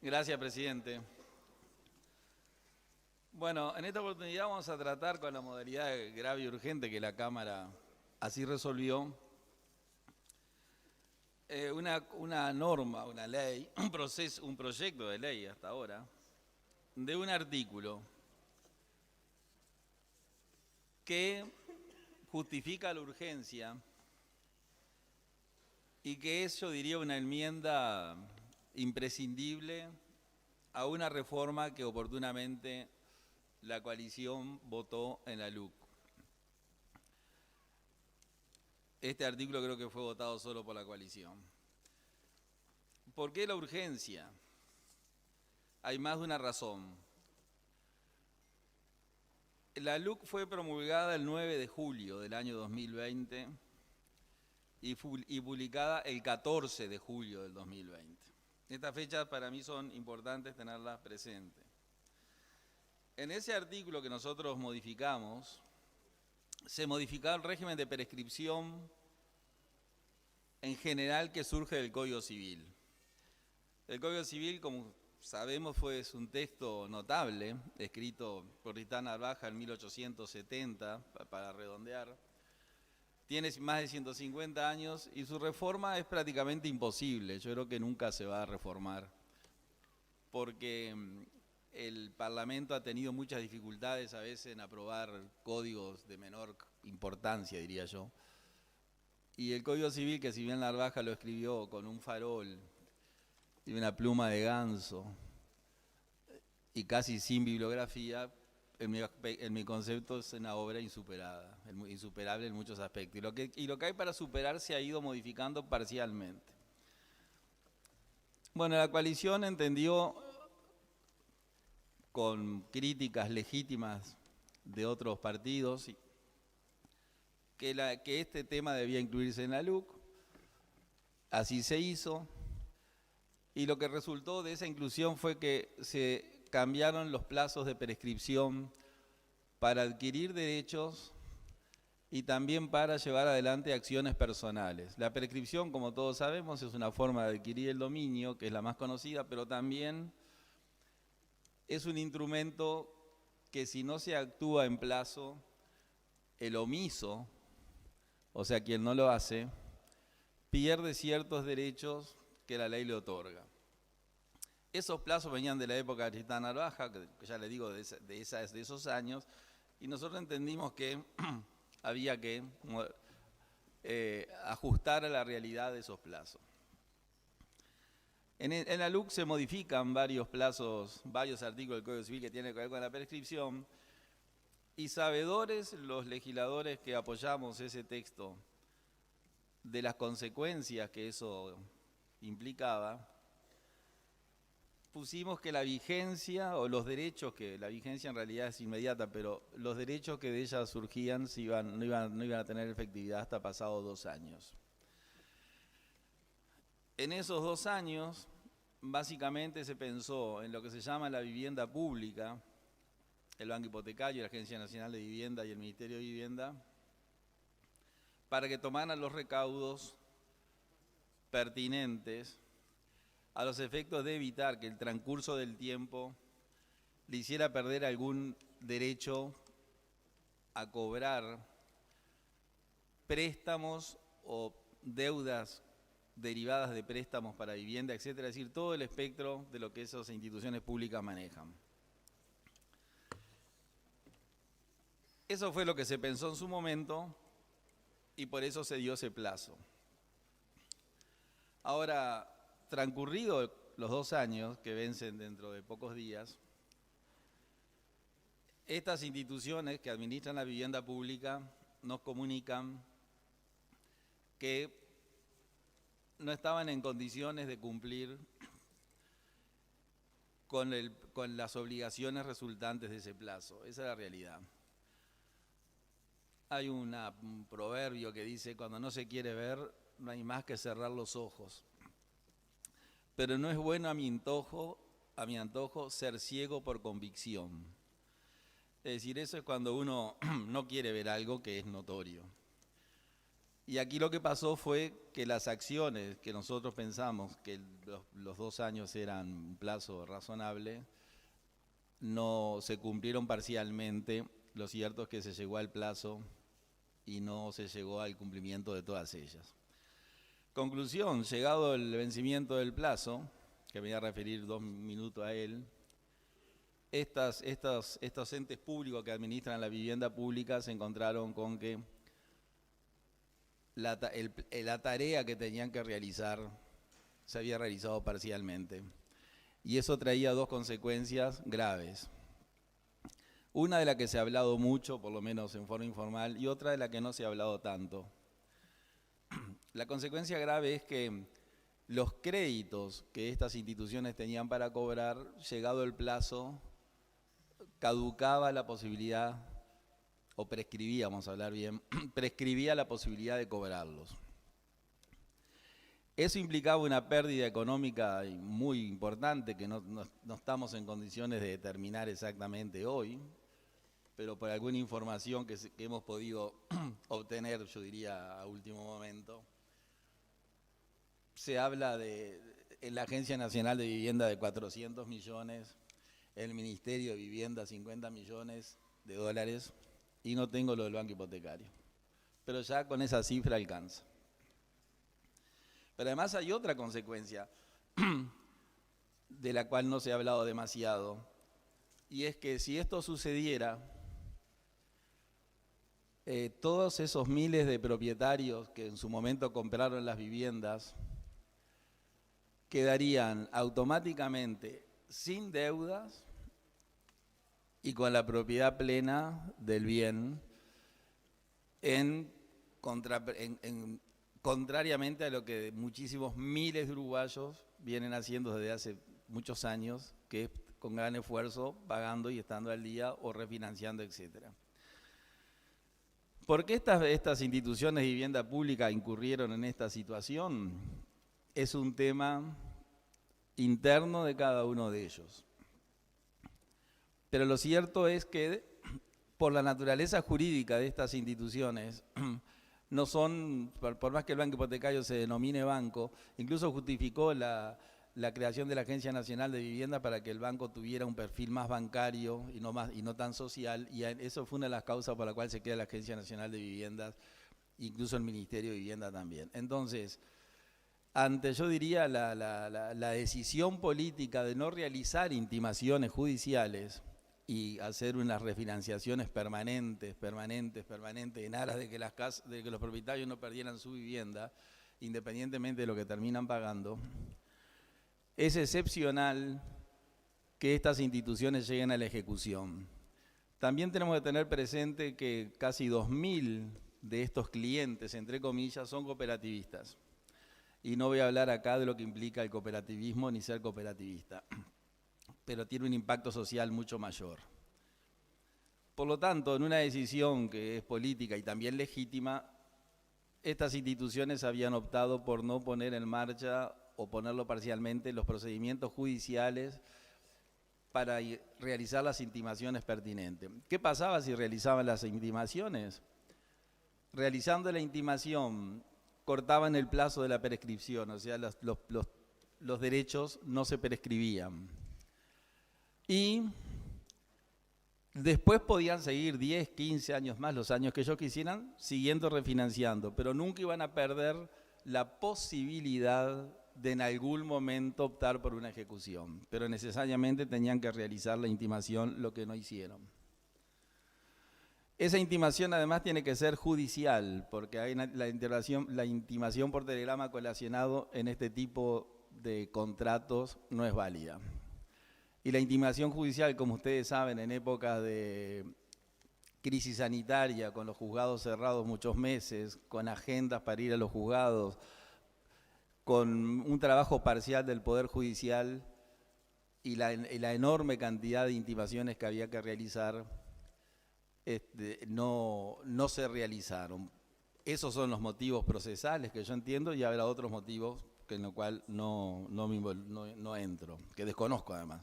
Gracias, presidente. Bueno, en esta oportunidad vamos a tratar con la modalidad grave y urgente que la Cámara así resolvió, una norma, una ley, un proyecto de ley hasta ahora, de un artículo que justifica la urgencia y que es, yo diría, una enmienda imprescindible a una reforma que oportunamente la coalición votó en la LUC. Este artículo creo que fue votado solo por la coalición. ¿Por qué la urgencia? Hay más de una razón. La LUC fue promulgada el 9 de julio del año 2020 y publicada el 14 de julio del 2020. Estas fechas para mí son importantes tenerlas presentes. En ese artículo que nosotros modificamos, se modificaba el régimen de prescripción en general que surge del Código Civil. El Código Civil, como sabemos, es un texto notable, escrito por Tristán Narvaja en 1870, para redondear. Tiene más de 150 años y su reforma es prácticamente imposible. Yo creo que nunca se va a reformar, porque el Parlamento ha tenido muchas dificultades a veces en aprobar códigos de menor importancia, diría yo. Y el Código Civil, que si bien Narvaja lo escribió con un farol y una pluma de ganso y casi sin bibliografía, en mi concepto es una obra insuperable en muchos aspectos. Y lo que hay para superar se ha ido modificando parcialmente. Bueno, la coalición entendió, con críticas legítimas de otros partidos, que este tema debía incluirse en la LUC. Así se hizo. Y lo que resultó de esa inclusión fue que se cambiaron los plazos de prescripción para adquirir derechos y también para llevar adelante acciones personales. La prescripción, como todos sabemos, es una forma de adquirir el dominio, que es la más conocida, pero también es un instrumento que, si no se actúa en plazo, el omiso, o sea, quien no lo hace, pierde ciertos derechos que la ley le otorga. Esos plazos venían de la época de Tristán Narvaja, que ya le digo, de esos años, y nosotros entendimos que había que ajustar a la realidad de esos plazos. En la LUC se modifican varios plazos, varios artículos del Código Civil que tienen que ver con la prescripción, y sabedores los legisladores que apoyamos ese texto de las consecuencias que eso implicaba, pusimos que la vigencia, o los derechos, que la vigencia en realidad es inmediata, pero los derechos que de ella surgían no iban a tener efectividad hasta pasados 2 años. En esos 2 años, básicamente se pensó en lo que se llama la vivienda pública, el Banco Hipotecario, la Agencia Nacional de Vivienda y el Ministerio de Vivienda, para que tomaran los recaudos pertinentes a los efectos de evitar que el transcurso del tiempo le hiciera perder algún derecho a cobrar préstamos o deudas derivadas de préstamos para vivienda, etcétera, es decir, todo el espectro de lo que esas instituciones públicas manejan. Eso fue lo que se pensó en su momento y por eso se dio ese plazo. Ahora, transcurridos los 2 años, que vencen dentro de pocos días, estas instituciones que administran la vivienda pública nos comunican que no estaban en condiciones de cumplir con las obligaciones resultantes de ese plazo. Esa es la realidad. Hay un proverbio que dice: cuando no se quiere ver, no hay más que cerrar los ojos. Pero no es bueno a mi antojo ser ciego por convicción. Es decir, eso es cuando uno no quiere ver algo que es notorio. Y aquí lo que pasó fue que las acciones que nosotros pensamos que los 2 años eran un plazo razonable, no se cumplieron parcialmente. Lo cierto es que se llegó al plazo y no se llegó al cumplimiento de todas ellas. Conclusión, llegado el vencimiento del plazo, que me voy a referir 2 minutos a él, estos entes públicos que administran la vivienda pública se encontraron con que la tarea que tenían que realizar se había realizado parcialmente. Y eso traía 2 consecuencias graves. Una de la que se ha hablado mucho, por lo menos en forma informal, y otra de la que no se ha hablado tanto. La consecuencia grave es que los créditos que estas instituciones tenían para cobrar, llegado el plazo, caducaba la posibilidad, o prescribía, vamos a hablar bien, prescribía la posibilidad de cobrarlos. Eso implicaba una pérdida económica muy importante que no estamos en condiciones de determinar exactamente hoy, pero por alguna información que hemos podido obtener, yo diría a último momento, se habla en la Agencia Nacional de Vivienda de 400 millones, el Ministerio de Vivienda 50 millones de dólares, y no tengo lo del banco hipotecario. Pero ya con esa cifra alcanza. Pero además hay otra consecuencia de la cual no se ha hablado demasiado, y es que si esto sucediera, todos esos miles de propietarios que en su momento compraron las viviendas quedarían automáticamente sin deudas y con la propiedad plena del bien, contrariamente a lo que muchísimos miles de uruguayos vienen haciendo desde hace muchos años, que es con gran esfuerzo, pagando y estando al día o refinanciando, etcétera. ¿Por qué estas instituciones de vivienda pública incurrieron en esta situación? Es un tema interno de cada uno de ellos. Pero lo cierto es que por la naturaleza jurídica de estas instituciones, no son, por más que el banco hipotecario se denomine banco, incluso justificó la creación de la Agencia Nacional de Vivienda para que el banco tuviera un perfil más bancario y no tan social, y eso fue una de las causas por la cual se crea la Agencia Nacional de Viviendas, incluso el Ministerio de Vivienda también. Entonces, ante, yo diría, la decisión política de no realizar intimaciones judiciales y hacer unas refinanciaciones permanentes, en aras de que los propietarios no perdieran su vivienda, independientemente de lo que terminan pagando, es excepcional que estas instituciones lleguen a la ejecución. También tenemos que tener presente que casi 2.000 de estos clientes, entre comillas, son cooperativistas. Y no voy a hablar acá de lo que implica el cooperativismo ni ser cooperativista, pero tiene un impacto social mucho mayor. Por lo tanto, en una decisión que es política y también legítima, estas instituciones habían optado por no poner en marcha o ponerlo parcialmente los procedimientos judiciales para realizar las intimaciones pertinentes. ¿Qué pasaba si realizaban las intimaciones? Realizando la intimación, cortaban el plazo de la prescripción, o sea, los derechos no se prescribían. Y después podían seguir 10, 15 años más, los años que ellos quisieran, siguiendo refinanciando, pero nunca iban a perder la posibilidad de en algún momento optar por una ejecución, pero necesariamente tenían que realizar la intimación, lo que no hicieron. Esa intimación además tiene que ser judicial, porque hay la intimación por telegrama colacionado en este tipo de contratos no es válida. Y la intimación judicial, como ustedes saben, en épocas de crisis sanitaria, con los juzgados cerrados muchos meses, con agendas para ir a los juzgados, con un trabajo parcial del Poder Judicial y la enorme cantidad de intimaciones que había que realizar, no se realizaron. Esos son los motivos procesales que yo entiendo, y habrá otros motivos en los cuales no entro, que desconozco además.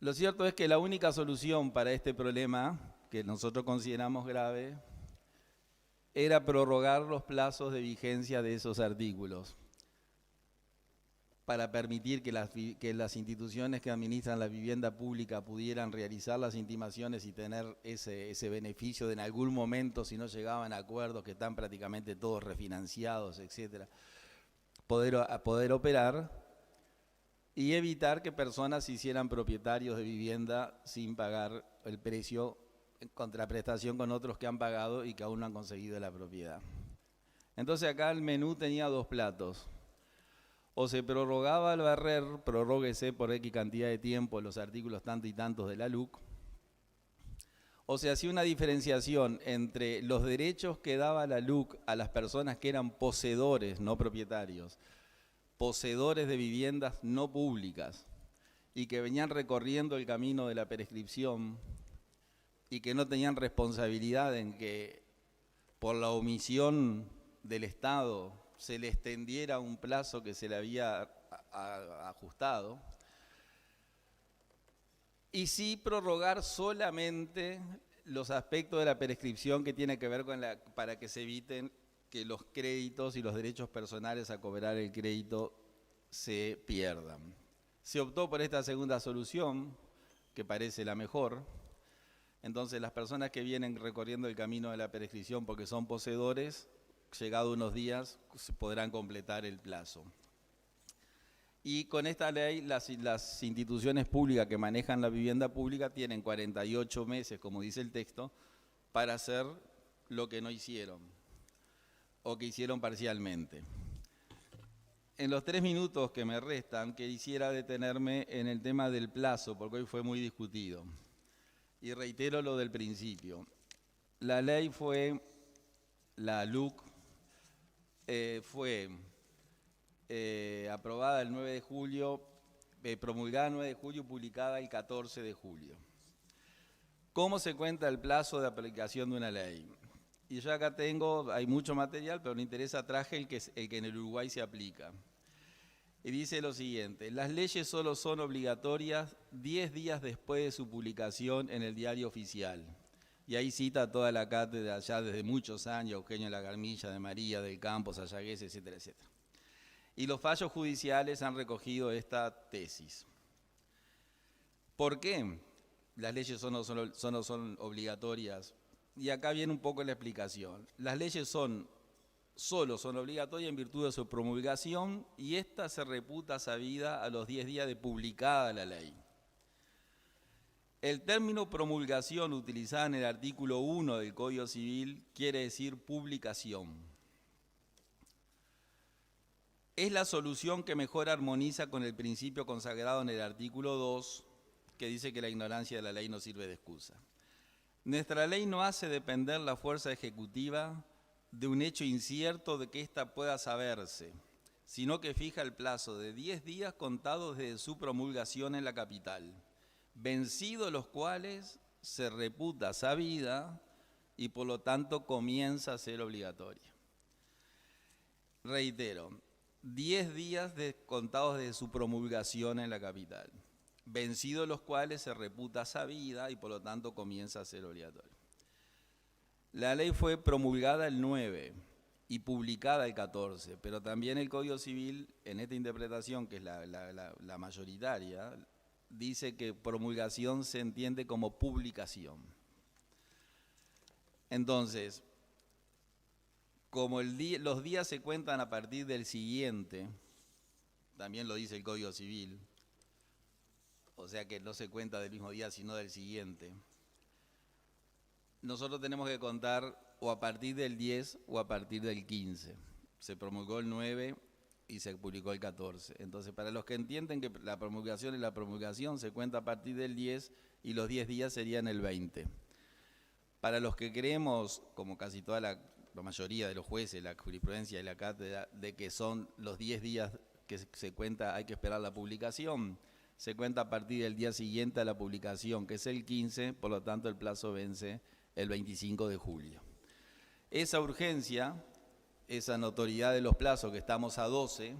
Lo cierto es que la única solución para este problema, que nosotros consideramos grave, era prorrogar los plazos de vigencia de esos artículos para permitir que las instituciones que administran la vivienda pública pudieran realizar las intimaciones y tener ese beneficio de en algún momento, si no llegaban a acuerdos que están prácticamente todos refinanciados, etcétera, poder operar y evitar que personas se hicieran propietarios de vivienda sin pagar el precio en contraprestación con otros que han pagado y que aún no han conseguido la propiedad. Entonces acá el menú tenía dos platos. O se prorrogaba el barrer, prorróguese por X cantidad de tiempo los artículos tanto y tantos de la LUC, o se hacía una diferenciación entre los derechos que daba la LUC a las personas que eran poseedores, no propietarios, poseedores de viviendas no públicas y que venían recorriendo el camino de la prescripción y que no tenían responsabilidad en que por la omisión del Estado se le extendiera un plazo que se le había ajustado, y sí prorrogar solamente los aspectos de la prescripción que tiene que ver con para que se eviten que los créditos y los derechos personales a cobrar el crédito se pierdan. Se optó por esta segunda solución, que parece la mejor. Entonces las personas que vienen recorriendo el camino de la prescripción porque son poseedores, llegado unos días, se podrán completar el plazo. Y con esta ley, las instituciones públicas que manejan la vivienda pública tienen 48 meses, como dice el texto, para hacer lo que no hicieron o que hicieron parcialmente. En los 3 minutos que me restan, quisiera detenerme en el tema del plazo, porque hoy fue muy discutido. Y reitero lo del principio. La ley fue, la LUC, fue aprobada el 9 de julio, promulgada el 9 de julio, publicada el 14 de julio. ¿Cómo se cuenta el plazo de aplicación de una ley? Y yo acá tengo, hay mucho material, pero me interesa, traje el que en el Uruguay se aplica. Y dice lo siguiente: las leyes solo son obligatorias 10 días después de su publicación en el Diario Oficial. Y ahí cita toda la cátedra ya desde muchos años, Eugenio Lagarmilla, de María, del Campo, Sayagués, etcétera, etcétera. Y los fallos judiciales han recogido esta tesis. ¿Por qué las leyes solo son obligatorias? Y acá viene un poco la explicación. Las leyes solo son obligatorias en virtud de su promulgación y esta se reputa sabida a los 10 días de publicada la ley. El término promulgación utilizado en el artículo 1 del Código Civil quiere decir publicación. Es la solución que mejor armoniza con el principio consagrado en el artículo 2, que dice que la ignorancia de la ley no sirve de excusa. Nuestra ley no hace depender la fuerza ejecutiva de un hecho incierto de que ésta pueda saberse, sino que fija el plazo de 10 días contados desde su promulgación en la capital, vencidos los cuales se reputa sabida y por lo tanto comienza a ser obligatoria. Reitero, 10 días contados desde su promulgación en la capital, vencidos los cuales se reputa sabida y por lo tanto comienza a ser obligatoria. La ley fue promulgada el 9 y publicada el 14, pero también el Código Civil, en esta interpretación que es la mayoritaria, dice que promulgación se entiende como publicación. Entonces, como los días se cuentan a partir del siguiente, también lo dice el Código Civil, o sea que no se cuenta del mismo día sino del siguiente, nosotros tenemos que contar o a partir del 10 o a partir del 15. Se promulgó el 9 y se publicó el 14. Entonces, para los que entienden que la promulgación es la promulgación, se cuenta a partir del 10 y los 10 días serían el 20. Para los que creemos, como casi toda la mayoría de los jueces, la jurisprudencia y la cátedra, de que son los 10 días que se cuenta, hay que esperar la publicación, se cuenta a partir del día siguiente a la publicación, que es el 15, por lo tanto el plazo vence el 25 de julio. Esa urgencia, esa notoriedad de los plazos, que estamos a 12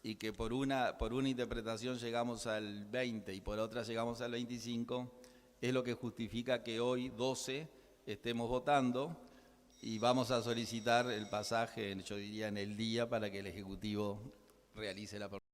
y que por una interpretación llegamos al 20 y por otra llegamos al 25, es lo que justifica que hoy, 12, estemos votando y vamos a solicitar el pasaje, yo diría, en el día para que el Ejecutivo realice la